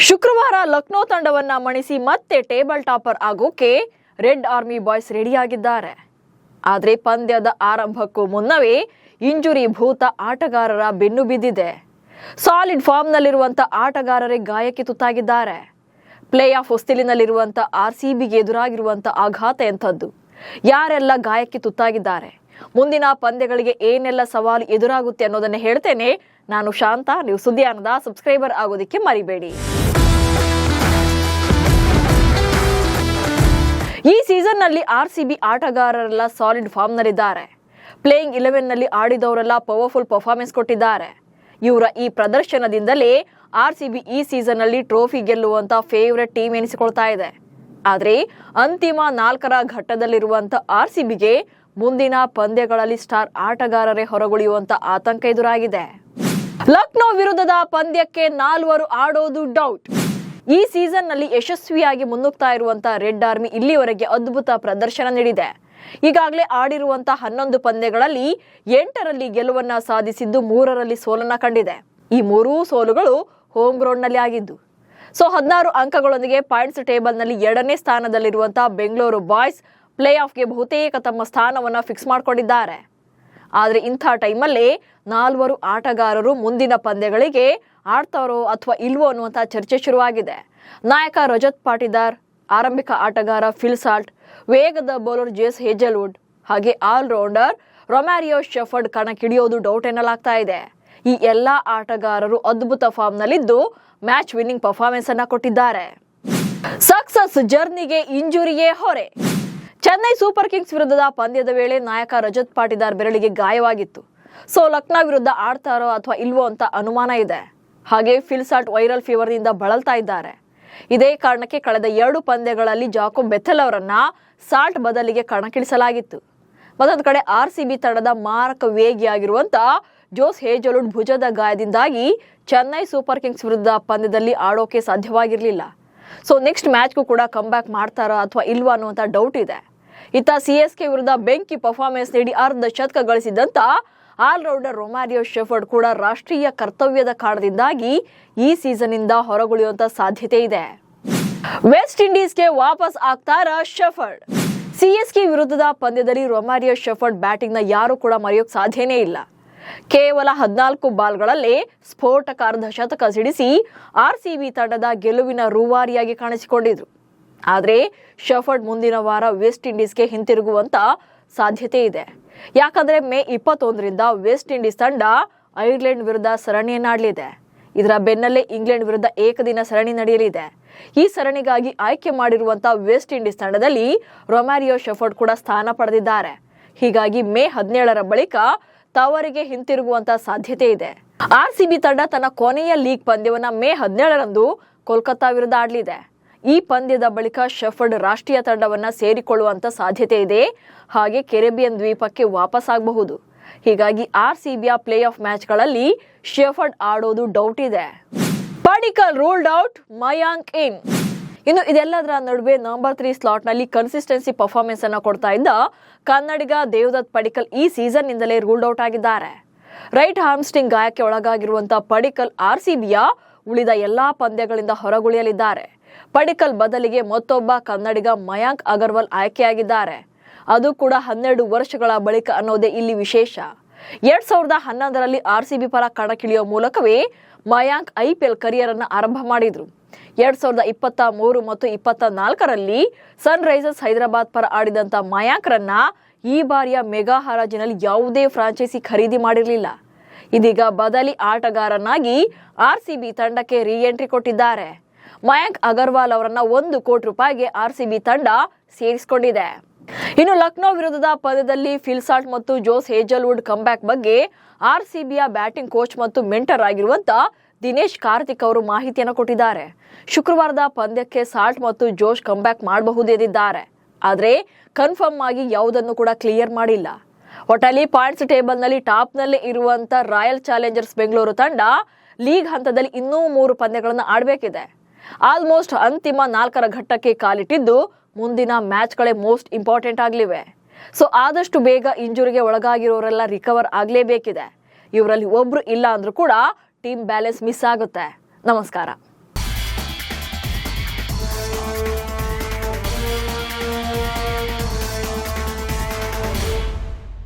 ಶುಕ್ರವಾರ ಲಕ್ನೋ ತಂಡವನ್ನ ಮಣಿಸಿ ಮತ್ತೆ table topper ಆಗೋಕೆ ರೆಡ್ ಆರ್ಮಿ ಬಾಯ್ಸ್ ರೆಡಿಯಾಗಿದ್ದಾರೆ. ಆದರೆ ಪಂದ್ಯದ ಆರಂಭಕ್ಕೂ ಮುನ್ನವೇ ಇಂಜುರಿ ಭೂತ ಆಟಗಾರರ ಬೆನ್ನು ಬಿದ್ದಿದೆ. ಸಾಲಿಡ್ ಫಾರ್ಮ್ನಲ್ಲಿರುವಂತಹ ಆಟಗಾರರೇ ಗಾಯಕ್ಕೆ ತುತ್ತಾಗಿದ್ದಾರೆ. ಪ್ಲೇ ಆಫ್ ಹೊಸ್ತಿಲಿನಲ್ಲಿರುವಂತಹ ಆರ್ಸಿಬಿಗೆ ಎದುರಾಗಿರುವಂತಹ ಆಘಾತ ಎಂಥದ್ದು, ಯಾರೆಲ್ಲ ಗಾಯಕ್ಕೆ ತುತ್ತಾಗಿದ್ದಾರೆ, ಮುಂದಿನ ಪಂದ್ಯಗಳಿಗೆ ಏನೆಲ್ಲ ಸವಾಲು ಎದುರಾಗುತ್ತೆ ಅನ್ನೋದನ್ನ ಹೇಳ್ತೇನೆ. ನಾನು ಶಾಂತ. ನೀವು ಸುದ್ದಿಯಾನದ ಸಬ್ಸ್ಕ್ರೈಬರ್ ಆಗೋದಕ್ಕೆ ಮರಿಬೇಡಿ. ಈ ಸೀಸನ್ ನಲ್ಲಿ ಆರ್ಸಿಬಿ ಆಟಗಾರರೆಲ್ಲ ಸಾಲಿಡ್ ಫಾರ್ಮ್ ನಲ್ಲಿದ್ದಾರೆ. ಪ್ಲೇಯಿಂಗ್ 11 ನಲ್ಲಿ ಆಡಿದವರೆಲ್ಲ ಪವರ್ಫುಲ್ ಪರ್ಫಾರ್ಮೆನ್ಸ್ ಕೊಟ್ಟಿದ್ದಾರೆ. ಇವರ ಈ ಪ್ರದರ್ಶನದಿಂದಲೇ ಆರ್ಸಿಬಿ ಈ ಸೀಸನ್ ನಲ್ಲಿ ಟ್ರೋಫಿ ಗೆಲ್ಲುವಂತ ಫೇವರೆಟ್ ಟೀಮ್ ಎನಿಸಿಕೊಳ್ತಾ ಇದೆ. ಆದ್ರೆ ಅಂತಿಮ 4ರ ಘಟ್ಟದಲ್ಲಿರುವಂತ ಆರ್ಸಿಬಿಗೆ ಮುಂದಿನ ಪಂದ್ಯಗಳಲ್ಲಿ ಸ್ಟಾರ್ ಆಟಗಾರರೇ ಹೊರಗುಳಿಯುವಂತ ಆತಂಕ ಎದುರಾಗಿದೆ. ಲಕ್ನೋ ವಿರುದ್ಧದ ಪಂದ್ಯಕ್ಕೆ 4 ಆಡೋದು ಡೌಟ್. ಈ ಸೀಸನ್ ನಲ್ಲಿ ಯಶಸ್ವಿಯಾಗಿ ಮುನ್ನುಗ್ತಾ ಇರುವಂತಹ ರೆಡ್ ಆರ್ಮಿ ಇಲ್ಲಿವರೆಗೆ ಅದ್ಭುತ ಪ್ರದರ್ಶನ ನೀಡಿದೆ. ಈಗಾಗಲೇ ಆಡಿರುವಂತಹ 11 ಪಂದ್ಯಗಳಲ್ಲಿ 8ರಲ್ಲಿ ಗೆಲುವನ್ನ ಸಾಧಿಸಿದ್ದು 3ರಲ್ಲಿ ಸೋಲನ್ನ ಕಂಡಿದೆ. ಈ 3 ಸೋಲುಗಳು ಹೋಮ್ ಗ್ರೌಂಡ್ ನಲ್ಲಿ ಆಗಿದ್ದು. 16 ಅಂಕಗಳೊಂದಿಗೆ ಪಾಯಿಂಟ್ಸ್ ಟೇಬಲ್ ನಲ್ಲಿ 2ನೇ ಸ್ಥಾನದಲ್ಲಿರುವಂತಹ ಬೆಂಗಳೂರು ಬಾಯ್ಸ್ ಪ್ಲೇ ಆಫ್ಗೆ ಬಹುತೇಕ ತಮ್ಮ ಸ್ಥಾನವನ್ನ ಫಿಕ್ಸ್ ಮಾಡಿಕೊಂಡಿದ್ದಾರೆ. ಆದರೆ ಇಂಥ ಟೈಮಲ್ಲಿ 4 ಆಟಗಾರರು ಮುಂದಿನ ಪಂದ್ಯಗಳಿಗೆ ಆಡ್ತಾರೋ ಅಥವಾ ಇಲ್ವೋ ಅನ್ನುವಂಥ ಚರ್ಚೆ ಶುರುವಾಗಿದೆ. ನಾಯಕ ರಜತ್ ಪಾಟಿದಾರ್, ಆರಂಭಿಕ ಆಟಗಾರ ಫಿಲ್ ಸಾಲ್ಟ್, ವೇಗದ ಬೌಲರ್ ಜೇಸ್ ಹೇಜಲ್ವುಡ್ ಹಾಗೆ ಆಲ್ರೌಂಡರ್ ರೊಮ್ಯಾರಿಯೋ ಶೆಫರ್ಡ್ ಕಣಕ್ಕಿಳಿಯೋದು ಡೌಟ್ ಎನ್ನಲಾಗ್ತಾ ಇದೆ. ಈ ಎಲ್ಲಾ ಆಟಗಾರರು ಅದ್ಭುತ ಫಾರ್ಮ್ ನಲ್ಲಿದ್ದು ಮ್ಯಾಚ್ ವಿನ್ನಿಂಗ್ ಪರ್ಫಾರ್ಮೆನ್ಸ್ ಅನ್ನ ಕೊಟ್ಟಿದ್ದಾರೆ. ಸಕ್ಸಸ್ ಜರ್ನಿಗೆ ಇಂಜುರಿಯೇ ಹೊರೆ. ಚೆನ್ನೈ ಸೂಪರ್ ಕಿಂಗ್ಸ್ ವಿರುದ್ಧದ ಪಂದ್ಯದ ವೇಳೆ ನಾಯಕ ರಜತ್ ಪಾಟಿದಾರ್ ಬೆರಳಿಗೆ ಗಾಯವಾಗಿತ್ತು. ಲಕ್ನೋ ವಿರುದ್ಧ ಆಡ್ತಾರೋ ಅಥವಾ ಇಲ್ವೋ ಅಂತ ಅನುಮಾನ ಇದೆ. ಹಾಗೆ ಫಿಲ್ ಸಾಲ್ಟ್ ವೈರಲ್ ಫೀವರ್ ನಿಂದ ಬಳಲ್ತಾ ಇದ್ದಾರೆ. ಇದೇ ಕಾರಣಕ್ಕೆ ಕಳೆದ 2 ಪಂದ್ಯಗಳಲ್ಲಿ ಜಾಕೋಬ್ ಬೆಥೆಲ್ ಅವರನ್ನ ಸಾಲ್ಟ್ ಬದಲಿಗೆ ಕಣಕ್ಕಿಳಿಸಲಾಗಿತ್ತು. ಮತ್ತೊಂದು ಕಡೆ ಆರ್ಸಿಬಿ ತಂಡದ ಮಾರಕ ವೇಗಿಯಾಗಿರುವಂತ ಜೋಸ್ ಹೇಜಲ್ವುಡ್ ಭುಜದ ಗಾಯದಿಂದಾಗಿ ಚೆನ್ನೈ ಸೂಪರ್ ಕಿಂಗ್ಸ್ ವಿರುದ್ಧ ಪಂದ್ಯದಲ್ಲಿ ಆಡೋಕೆ ಸಾಧ್ಯವಾಗಿರಲಿಲ್ಲ. ನೆಕ್ಸ್ಟ್ ಮ್ಯಾಚ್ಗೂ ಕೂಡ ಕಮ್ ಬ್ಯಾಕ್ ಮಾಡ್ತಾರಾ ಅಥವಾ ಇಲ್ವಾ ಅನ್ನುವಂಥ ಡೌಟ್ ಇದೆ. ಇತ್ತ ಸಿಎಸ್ಕೆ ವಿರುದ್ಧ ಬೆಂಕಿ ಪರ್ಫಾರ್ಮೆನ್ಸ್ ನೀಡಿ ಅರ್ಧ ಶತಕ ಗಳಿಸಿದಂತ ಆಲ್ರೌಂಡರ್ ರೊಮ್ಯಾರಿಯೋ ಶೆಫರ್ಡ್ ಕೂಡ ರಾಷ್ಟ್ರೀಯ ಕರ್ತವ್ಯದ ಕಾರಣದಿಂದಾಗಿ ಈ ಸೀಸನ್ ಇಂದ ಹೊರಗುಳಿಯುವಂತ ಸಾಧ್ಯತೆ ಇದೆ. ವೆಸ್ಟ್ ಇಂಡೀಸ್ಗೆ ವಾಪಸ್ ಆಗ್ತಾರ ಶೆಫರ್ಡ್. ಸಿಎಸ್ಕೆ ವಿರುದ್ಧದ ಪಂದ್ಯದಲ್ಲಿ ರೊಮ್ಯಾರಿಯೋ ಶೆಫರ್ಡ್ ಬ್ಯಾಟಿಂಗ್ ನ ಯಾರು ಕೂಡ ಮರೆಯೋಕ್ ಸಾಧ್ಯನೇ ಇಲ್ಲ. ಕೇವಲ 14 ಬಾಲ್ಗಳಲ್ಲೇ ಸ್ಫೋಟಕ ಅರ್ಧ ಶತಕ ಸಿಡಿಸಿ ಆರ್ಸಿಬಿ ತಂಡದ ಗೆಲುವಿನ ರೂವಾರಿಯಾಗಿ ಕಾಣಿಸಿಕೊಂಡಿದ್ರು. ಆದರೆ ಶೆಫರ್ಡ್ ಮುಂದಿನ ವಾರ ವೆಸ್ಟ್ ಇಂಡೀಸ್ಗೆ ಹಿಂತಿರುಗುವಂತ ಸಾಧ್ಯತೆ ಇದೆ. ಯಾಕಂದ್ರೆ ಮೇ 21ರಿಂದ ವೆಸ್ಟ್ ಇಂಡೀಸ್ ತಂಡ ಐರ್ಲೆಂಡ್ ವಿರುದ್ಧ ಸರಣಿಯನ್ನಾಡಲಿದೆ. ಇದರ ಬೆನ್ನಲ್ಲೇ ಇಂಗ್ಲೆಂಡ್ ವಿರುದ್ಧ ಏಕದಿನ ಸರಣಿ ನಡೆಯಲಿದೆ. ಈ ಸರಣಿಗಾಗಿ ಆಯ್ಕೆ ಮಾಡಿರುವಂತಹ ವೆಸ್ಟ್ ಇಂಡೀಸ್ ತಂಡದಲ್ಲಿ ರೊಮ್ಯಾರಿಯೋ ಶೆಫರ್ಡ್ ಕೂಡ ಸ್ಥಾನ ಪಡೆದಿದ್ದಾರೆ. ಹೀಗಾಗಿ ಮೇ 17ರ ಬಳಿಕ ತವರಿಗೆ ಹಿಂತಿರುಗುವಂತಹ ಸಾಧ್ಯತೆ ಇದೆ. ಆರ್ಸಿಬಿ ತಂಡ ತನ್ನ ಕೊನೆಯ ಲೀಗ್ ಪಂದ್ಯವನ್ನ ಮೇ 17ರಂದು ಕೋಲ್ಕತ್ತಾ ವಿರುದ್ಧ ಆಡಲಿದೆ. ಈ ಪಂದ್ಯದ ಬಳಿಕ ಶೆಫರ್ಡ್ ರಾಷ್ಟ್ರೀಯ ತಂಡವನ್ನ ಸೇರಿಕೊಳ್ಳುವಂತ ಸಾಧ್ಯತೆ ಇದೆ. ಹಾಗೆ ಕೆರೆಬಿಯನ್ ದ್ವೀಪಕ್ಕೆ ವಾಪಸ್ ಆಗಬಹುದು. ಹೀಗಾಗಿ ಆರ್ಸಿಬಿಯ ಪ್ಲೇ ಆಫ್ ಮ್ಯಾಚ್ಗಳಲ್ಲಿ ಶೆಫರ್ಡ್ ಆಡೋದು ಡೌಟ್ ಇದೆ. ಪಡಿಕಲ್ ರೂಲ್ಡ್ ಔಟ್, ಮಯಾಂಕ್ ಇನ್. ಇನ್ನು ಇದೆಲ್ಲದರ ನಡುವೆ ನಂಬರ್ 3 ಸ್ಲಾಟ್ ನಲ್ಲಿ ಕನ್ಸಿಸ್ಟೆನ್ಸಿ ಪರ್ಫಾರ್ಮೆನ್ಸ್ ಅನ್ನ ಕೊಡ್ತಾ ಇದ್ದ ಕನ್ನಡಿಗ ದೇವದತ್ ಪಡಿಕಲ್ ಈ ಸೀಸನ್ ನಿಂದಲೇ ರೂಲ್ಡ್ ಔಟ್ ಆಗಿದ್ದಾರೆ. ರೈಟ್ ಹಾರ್ಮ್ಸ್ಟ್ರಿಂಗ್ ಗಾಯಕ್ಕೆ ಒಳಗಾಗಿರುವಂತಹ ಪಡಿಕಲ್ ಆರ್ಸಿಬಿಯ ಉಳಿದ ಎಲ್ಲಾ ಪಂದ್ಯಗಳಿಂದ ಹೊರಗುಳಿಯಲಿದ್ದಾರೆ. ಪಡಿಕಲ್ ಬದಲಿಗೆ ಮತ್ತೊಬ್ಬ ಕನ್ನಡಿಗ ಮಯಾಂಕ್ ಅಗರ್ವಾಲ್ ಆಯ್ಕೆಯಾಗಿದ್ದಾರೆ. ಅದು ಕೂಡ 12 ವರ್ಷಗಳ ಬಳಿಕ ಅನ್ನೋದೇ ಇಲ್ಲಿ ವಿಶೇಷ. 2011ರಲ್ಲಿ ಆರ್ಸಿಬಿ ಪರ ಕಣಕ್ಕಿಳಿಯುವ ಮೂಲಕವೇ ಮಯಾಂಕ್ ಐಪಿಎಲ್ ಕರಿಯರ್ ಅನ್ನ ಆರಂಭ ಮಾಡಿದ್ರು. 2023 ಮತ್ತು 24ರಲ್ಲಿ ಸನ್ ರೈಸರ್ಸ್ ಹೈದರಾಬಾದ್ ಪರ ಆಡಿದಂತ ಮಯಾಂಕ್ ರನ್ನ ಈ ಬಾರಿಯ ಮೆಗಾ ಹರಾಜಿನಲ್ಲಿ ಯಾವುದೇ ಫ್ರಾಂಚೈಸಿ ಖರೀದಿ ಮಾಡಿರಲಿಲ್ಲ. ಇದೀಗ ಬದಲಿ ಆಟಗಾರನಾಗಿ ಆರ್ಸಿಬಿ ತಂಡಕ್ಕೆ ರೀ ಎಂಟ್ರಿ ಕೊಟ್ಟಿದ್ದಾರೆ. ಮಯಾಂಕ್ ಅಗರ್ವಾಲ್ ಅವರನ್ನ 1 ಕೋಟಿ ರೂಪಾಯಿಗೆ ಆರ್ಸಿಬಿ ತಂಡ ಸೇರಿಸಿಕೊಂಡಿದೆ. ಇನ್ನು ಲಕ್ನೋ ವಿರುದ್ಧದ ಪಂದ್ಯದಲ್ಲಿ ಫಿಲ್ ಸಾಲ್ಟ್ ಮತ್ತು ಜೋಸ್ ಹೇಜಲ್ವುಡ್ ಕಂಬ್ಯಾಕ್ ಬಗ್ಗೆ ಆರ್ಸಿಬಿಯ ಬ್ಯಾಟಿಂಗ್ ಕೋಚ್ ಮತ್ತು ಮೆಂಟರ್ ಆಗಿರುವಂತ ದಿನೇಶ್ ಕಾರ್ತಿಕ್ ಅವರು ಮಾಹಿತಿಯನ್ನು ಕೊಟ್ಟಿದ್ದಾರೆ. ಶುಕ್ರವಾರದ ಪಂದ್ಯಕ್ಕೆ ಸಾಲ್ಟ್ ಮತ್ತು ಜೋಶ್ ಕಂಬ್ಯಾಕ್ ಮಾಡಬಹುದಿದ್ದಾರೆ. ಆದ್ರೆ ಕನ್ಫರ್ಮ್ ಆಗಿ ಯಾವುದನ್ನು ಕೂಡ ಕ್ಲಿಯರ್ ಮಾಡಿಲ್ಲ. ಒಟ್ಟಲ್ಲಿ ಪಾಯಿಂಟ್ಸ್ ಟೇಬಲ್ ನಲ್ಲಿ ಟಾಪ್ ನಲ್ಲೇ ಇರುವಂತ ರಾಯಲ್ ಚಾಲೆಂಜರ್ಸ್ ಬೆಂಗಳೂರು ತಂಡ ಲೀಗ್ ಹಂತದಲ್ಲಿ ಇನ್ನೂ 3 ಪಂದ್ಯಗಳನ್ನು ಆಡಬೇಕಿದೆ. ಆಲ್ಮೋಸ್ಟ್ ಅಂತಿಮ 4ರ ಘಟ್ಟಕ್ಕೆ ಕಾಲಿಟ್ಟಿದ್ದು ಮುಂದಿನ ಮ್ಯಾಚ್ಗಳೇ ಮೋಸ್ಟ್ ಇಂಪಾರ್ಟೆಂಟ್ ಆಗಲಿವೆ. ಆದಷ್ಟು ಬೇಗ ಇಂಜುರಿಗೆ ಒಳಗಾಗಿರೋರೆಲ್ಲ ರಿಕವರ್ ಆಗಲೇಬೇಕಿದೆ. ಇವರಲ್ಲಿ ಒಬ್ರು ಇಲ್ಲ ಅಂದ್ರೂ ಕೂಡ ಟೀಮ್ ಬ್ಯಾಲೆನ್ಸ್ ಮಿಸ್ ಆಗುತ್ತೆ. ನಮಸ್ಕಾರ.